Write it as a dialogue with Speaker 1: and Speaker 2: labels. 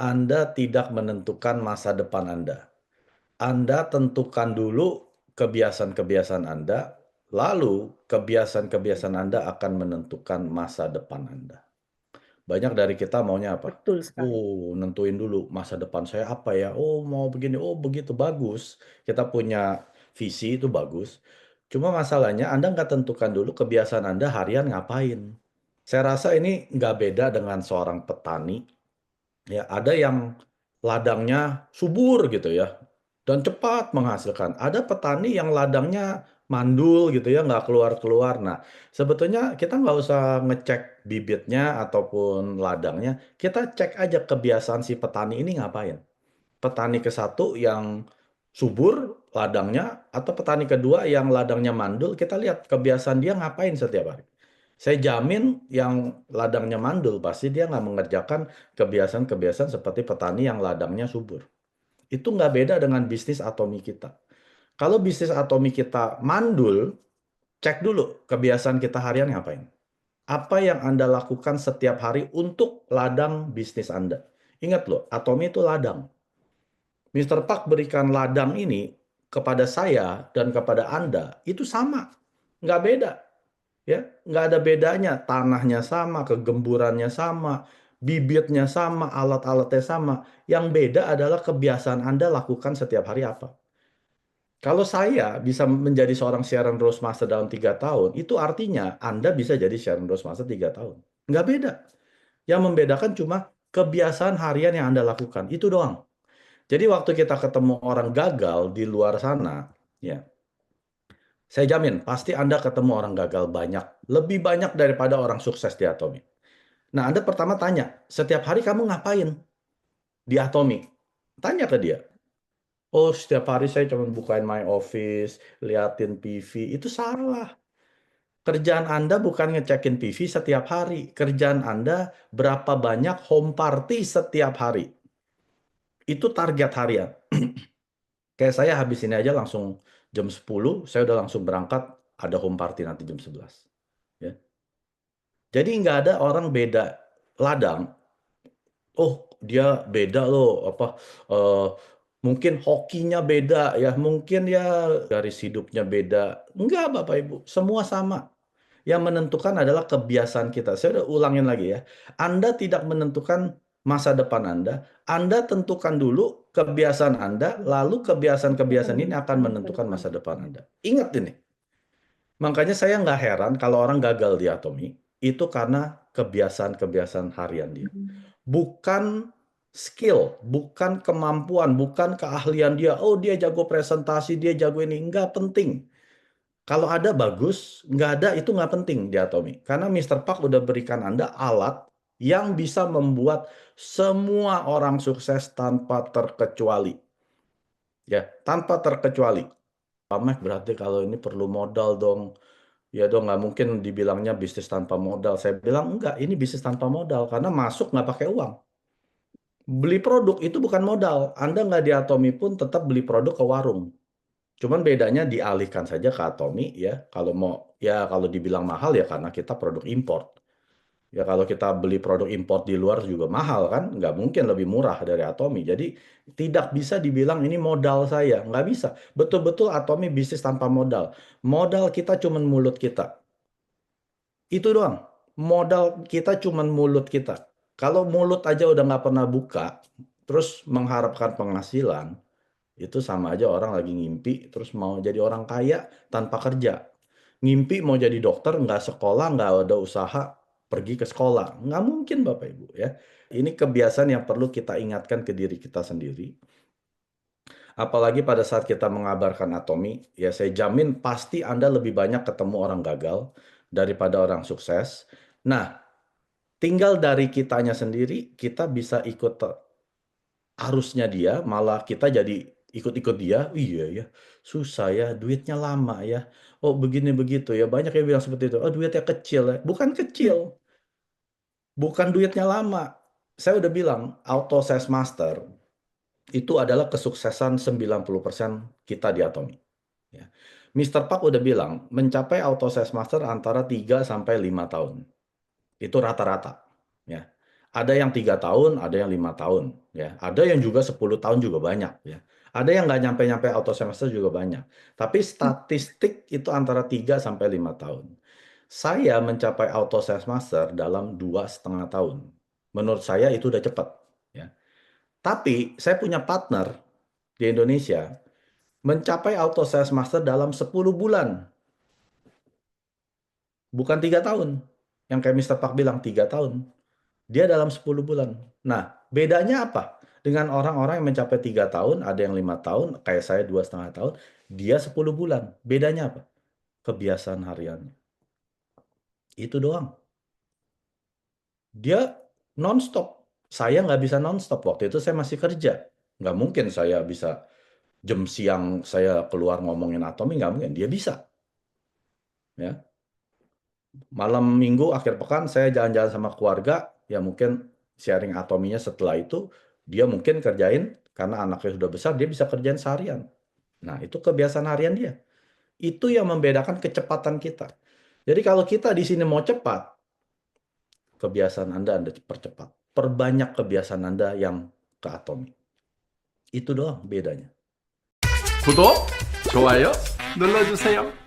Speaker 1: Anda tidak menentukan masa depan Anda. Anda tentukan dulu kebiasaan-kebiasaan Anda, lalu kebiasaan-kebiasaan Anda akan menentukan masa depan Anda. Banyak dari kita maunya apa?
Speaker 2: Betul sekali.
Speaker 1: Oh, nentuin dulu masa depan saya apa ya? Oh, mau begini. Oh, begitu bagus. Kita punya visi itu bagus. Cuma masalahnya Anda nggak tentukan dulu kebiasaan Anda harian ngapain. Saya rasa ini nggak beda dengan seorang petani. Ya, ada yang ladangnya subur gitu ya, dan cepat menghasilkan. Ada petani yang ladangnya mandul gitu ya, nggak keluar-keluar. Nah, sebetulnya kita nggak usah ngecek bibitnya ataupun ladangnya, kita cek aja kebiasaan si petani ini ngapain. Petani ke satu yang subur ladangnya, atau petani kedua yang ladangnya mandul, kita lihat kebiasaan dia ngapain setiap hari. Saya jamin yang ladangnya mandul pasti dia nggak mengerjakan kebiasaan-kebiasaan seperti petani yang ladangnya subur. Itu nggak beda dengan bisnis atomi kita. Kalau bisnis atomi kita mandul, cek dulu kebiasaan kita harian ngapain. Apa yang Anda lakukan setiap hari untuk ladang bisnis Anda. Ingat loh, atomi itu ladang. Mister Park berikan ladang ini kepada saya dan kepada Anda, itu sama. Nggak beda. Ya, nggak ada bedanya. Tanahnya sama, kegemburannya sama, bibitnya sama, alat-alatnya sama. Yang beda adalah kebiasaan Anda lakukan setiap hari apa. Kalau saya bisa menjadi seorang Sharon Rosemasters dalam 3 tahun, itu artinya Anda bisa jadi Sharon Rosemasters 3 tahun. Nggak beda. Yang membedakan cuma kebiasaan harian yang Anda lakukan. Itu doang. Jadi waktu kita ketemu orang gagal di luar sana, ya, saya jamin pasti Anda ketemu orang gagal banyak, lebih banyak daripada orang sukses di Atomi. Nah, Anda pertama tanya, setiap hari kamu ngapain di Atomi? Tanya ke dia. Oh, setiap hari saya cuma bukain my office, liatin PV. Itu salah. Kerjaan Anda bukan ngecekin PV setiap hari. Kerjaan Anda berapa banyak home party setiap hari. Itu target harian. Kayak saya habis ini aja langsung jam 10, saya udah langsung berangkat, ada home party nanti jam 11. Ya. Jadi nggak ada orang beda ladang. Oh, dia beda loh, apa, eh, mungkin hokinya beda ya, mungkin ya garis hidupnya beda. Enggak, Bapak Ibu, semua sama. Yang menentukan adalah kebiasaan kita. Saya udah ulangin lagi ya. Anda tidak menentukan masa depan Anda tentukan dulu kebiasaan Anda, lalu kebiasaan-kebiasaan ini akan
Speaker 2: Kebiasaan ke
Speaker 1: menentukan
Speaker 2: depan.
Speaker 1: masa depan Anda. Ingat ini. Makanya saya nggak heran kalau orang gagal di Atomi, itu karena kebiasaan-kebiasaan harian dia.
Speaker 2: Mhm.
Speaker 1: Bukan skill, bukan kemampuan, bukan keahlian dia. Oh, dia jago presentasi, dia jago ini. Nggak penting. Kalau ada bagus, nggak ada itu nggak penting di Atomi. Karena Mister Park udah berikan Anda alat yang bisa membuat semua orang sukses tanpa terkecuali. Ya, tanpa terkecuali. Pak Mac, berarti kalau ini perlu modal dong. Ya dong, nggak mungkin dibilangnya bisnis tanpa modal. Saya bilang, enggak, ini bisnis tanpa modal. Karena masuk nggak pakai uang. Beli produk itu bukan modal. Anda nggak di Atomi pun tetap beli produk ke warung. Cuman bedanya dialihkan saja ke Atomi ya. Kalau mau ya kalau dibilang mahal ya karena kita produk import. Ya kalau kita beli produk import di luar juga mahal kan, nggak mungkin lebih murah dari Atomi. Jadi tidak bisa dibilang ini modal saya, nggak bisa. Betul-betul Atomi bisnis tanpa modal. Modal kita cuman mulut kita. Itu doang. Modal kita cuman mulut kita. Kalau mulut aja udah nggak pernah buka, terus mengharapkan penghasilan, itu sama aja orang lagi ngimpi, terus mau jadi orang kaya tanpa kerja. Ngimpi mau jadi dokter, nggak sekolah, nggak ada usaha, pergi ke sekolah. Nggak mungkin Bapak Ibu ya. Ini kebiasaan yang perlu kita ingatkan ke diri kita sendiri. Apalagi pada saat kita mengabarkan Atomi, ya saya jamin pasti Anda lebih banyak ketemu orang gagal daripada orang sukses. Nah, tinggal dari kitanya sendiri, kita bisa ikut arusnya dia, malah kita jadi ikut-ikut dia. Iya ya, susah ya, duitnya lama ya. Oh begini begitu ya, banyak yang bilang seperti itu. Oh duitnya kecil ya, bukan kecil, bukan duitnya lama. Saya udah bilang, Auto Sales Master itu adalah kesuksesan 90% kita di Atomi. Ya. Mister Park udah bilang, mencapai Auto Sales Master antara 3 sampai 5 tahun. Itu rata-rata. Ya. Ada yang 3 tahun, ada yang 5 tahun, ya. Ada yang juga 10 tahun juga banyak, ya. Ada yang nggak nyampe-nyampe auto semester juga banyak. Tapi statistik itu antara 3 sampai 5 tahun. Saya mencapai auto semester dalam 2,5 tahun. Menurut saya itu udah cepat, ya. Tapi saya punya partner di Indonesia mencapai auto semester dalam 10 bulan, bukan 3 tahun. Yang kayak Mister Park bilang 3 tahun. Dia dalam 10 bulan. Nah, bedanya apa? Dengan orang-orang yang mencapai 3 tahun, ada yang 5 tahun, kayak saya 2,5 tahun, dia 10 bulan. Bedanya apa? Kebiasaan hariannya. Itu doang. Dia nonstop. Saya nggak bisa nonstop. Waktu itu saya masih kerja. Nggak mungkin saya bisa jam siang saya keluar ngomongin atomi, nggak mungkin. Dia bisa. Ya. Malam minggu, akhir pekan, saya jalan-jalan sama keluarga, ya mungkin sharing atominya setelah itu, dia mungkin kerjain, karena anaknya sudah besar, dia bisa kerjain seharian. Nah, itu kebiasaan harian dia. Itu yang membedakan kecepatan kita. Jadi kalau kita di sini mau cepat, kebiasaan Anda percepat. Perbanyak kebiasaan Anda yang ke atomi. Itu doang bedanya.
Speaker 2: 구독, 좋아요 눌러주세요.